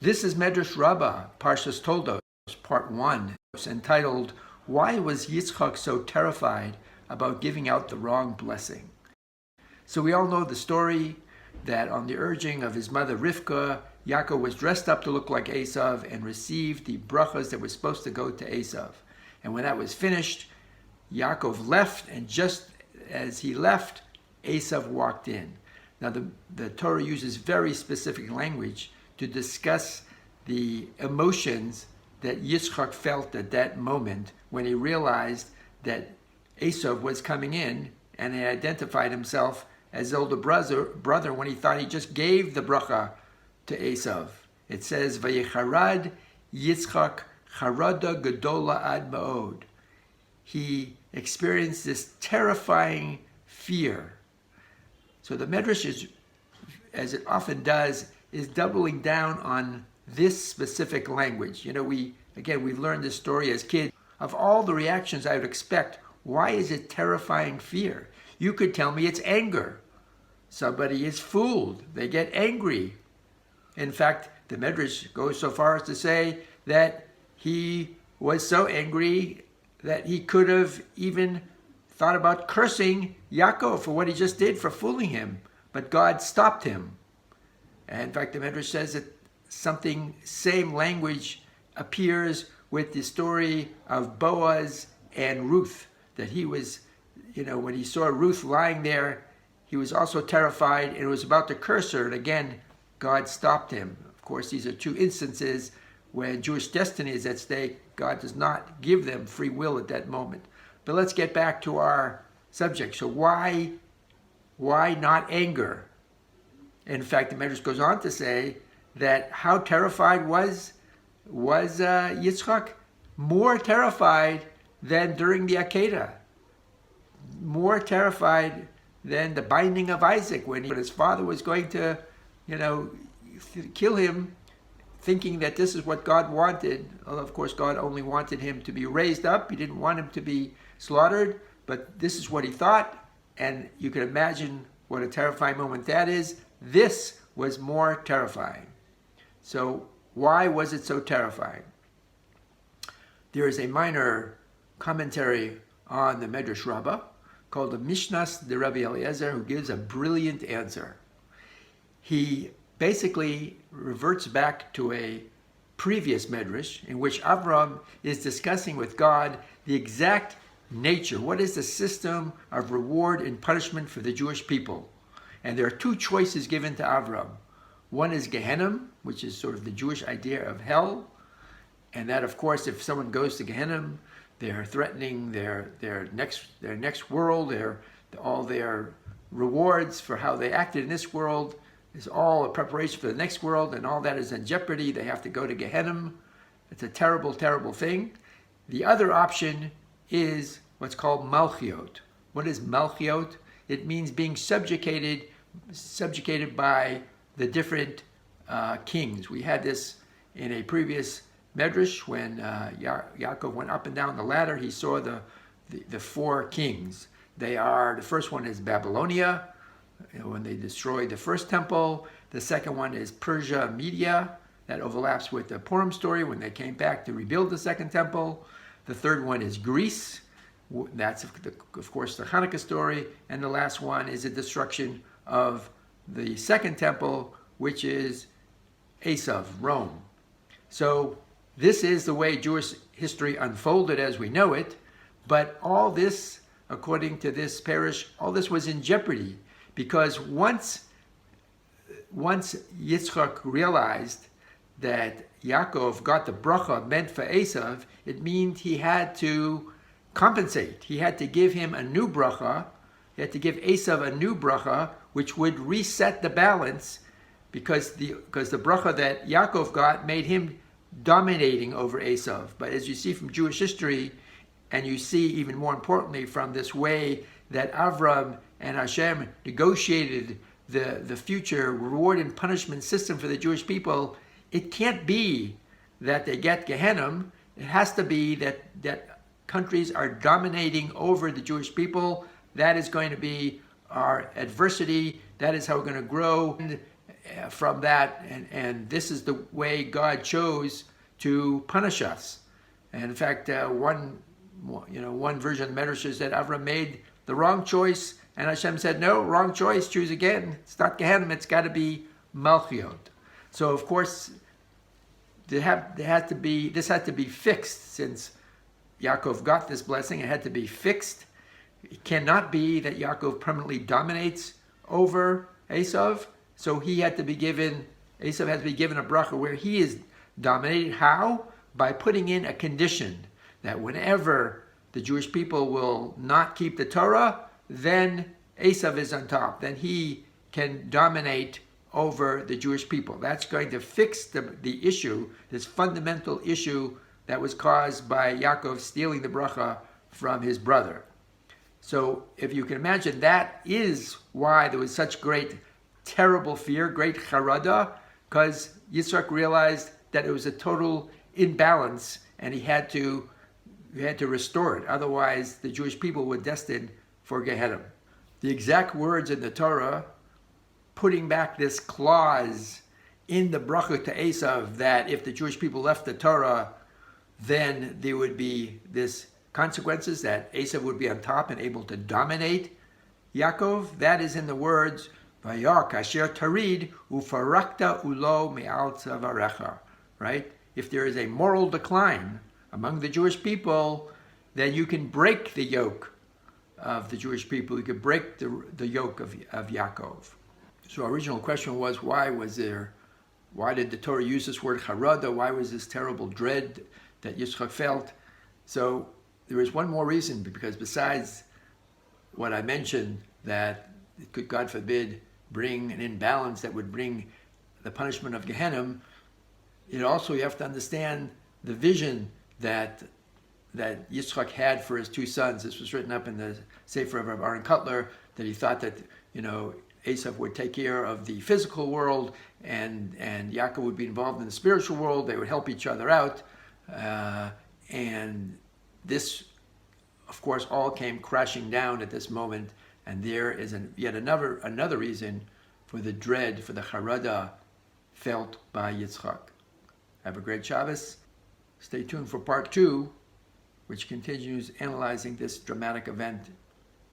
This is Midrash Toldot Part I, entitled, Why Was Yitzchak so terrified about giving out the wrong blessing? So we all know the story that on the urging of his mother Rivka, Yaakov was dressed up to look like Esav and received the brachas that were supposed to go to Esav. And when that was finished, Yaakov left, and just as he left, Esav walked in. Now the Torah uses very specific language to discuss the emotions that Yitzchak felt at that moment when he realized that Esav was coming in, and he identified himself as his older brother when he thought he just gave the bracha to Esav. It says, Vayicharad Yitzchak charada gedola ad ma'od. He experienced this terrifying fear. So the Midrash is, as it often does, is doubling down on this specific language. You know, we've learned this story as kids. Of all the reactions I would expect, why is it terrifying fear? You could tell me it's anger. Somebody is fooled. They get angry. In fact, the Midrash goes so far as to say that he was so angry that he could have even thought about cursing Yaakov for what he just did for fooling him. But God stopped him. And in fact, the Midrash says that same language appears with the story of Boaz and Ruth, that he was, when he saw Ruth lying there, he was also terrified and was about to curse her. And again, God stopped him. Of course, these are two instances when Jewish destiny is at stake. God does not give them free will at that moment. But let's get back to our subject. So why not anger? In fact, the Midrash goes on to say that how terrified was Yitzchak? More terrified than during the Akedah. More terrified than the binding of Isaac when his father was going to, kill him, thinking that this is what God wanted. Although, of course, God only wanted him to be raised up. He didn't want him to be slaughtered, but this is what he thought. And you can imagine what a terrifying moment that is. This was more terrifying. So why was it so terrifying? There is a minor commentary on the Midrash Rabbah called the Mishnas de Rabbi Eliezer, who gives a brilliant answer. He basically reverts back to a previous Midrash in which Avram is discussing with God the exact nature. What is the system of reward and punishment for the Jewish people? And there are two choices given to Avram. One is Gehenna, which is sort of the Jewish idea of hell. And that, of course, if someone goes to Gehenna, they're threatening their next world, all their rewards for how they acted in this world is all a preparation for the next world, and all that is in jeopardy. They have to go to Gehenna. It's a terrible, terrible thing. The other option is what's called Malchiot. What is Malchiot? It means being subjugated by the different kings. We had this in a previous Midrash when Yaakov went up and down the ladder. He saw the four kings. The first one is Babylonia, when they destroyed the first temple. The second one is Persia, Media. That overlaps with the Purim story when they came back to rebuild the second temple. The third one is Greece. That's, of course, the Hanukkah story. And the last one is the destruction of the second temple, which is Esav, Rome. So this is the way Jewish history unfolded as we know it. But all this, according to this parish, all this was in jeopardy. Because once Yitzchak realized that Yaakov got the bracha meant for Esav, it means he had to compensate. He had to give him a new bracha. He had to give Esav a new bracha, which would reset the balance, because the bracha that Yaakov got made him dominating over Esav. But as you see from Jewish history, and you see even more importantly from this way that Avram and Hashem negotiated the future reward and punishment system for the Jewish people, it can't be that they get Gehenna. It has to be that countries are dominating over the Jewish people. That is going to be our adversity. That is how we're going to grow. from that, and this is the way God chose to punish us. And in fact, one version of the Midrash is that Avram made the wrong choice, and Hashem said, "No, wrong choice. Choose again. It's not Gehenna. It's got to be Malchiot." So of course, this had to be fixed. Since Yaakov got this blessing, it had to be fixed. It cannot be that Yaakov permanently dominates over Esav. So Esav had to be given a bracha where he is dominated. How? By putting in a condition that whenever the Jewish people will not keep the Torah, then Esav is on top. Then he can dominate over the Jewish people. That's going to fix the issue, this fundamental issue that was caused by Yaakov stealing the bracha from his brother. So if you can imagine, that is why there was such great, terrible fear, great charada, because Yitzchak realized that it was a total imbalance and he had to restore it. Otherwise, the Jewish people were destined for Gehenna. The exact words in the Torah putting back this clause in the bracha to Esav that if the Jewish people left the Torah, then there would be this consequences that Esav would be on top and able to dominate Yaakov. That is in the words Vayak asher tarid ufarakta ulo me'al tzavarecha. Right? If there is a moral decline among the Jewish people, then you can break the yoke of the Jewish people. You could break the yoke of Yaakov. So our original question was, why did the Torah use this word charada? Why was this terrible dread that Yitzchak felt? So there is one more reason, because besides what I mentioned, that it could, God forbid, bring an imbalance that would bring the punishment of Gehenna, it also, you have to understand the vision that Yitzchak had for his two sons. This was written up in the Sefer of Aaron Kotler, that he thought that, Esav would take care of the physical world and Yaakov would be involved in the spiritual world. They would help each other out. And this, of course, all came crashing down at this moment. And there is yet another reason for the dread, for the charada felt by Yitzchak. Have a great Shabbos. Stay tuned for part 2, which continues analyzing this dramatic event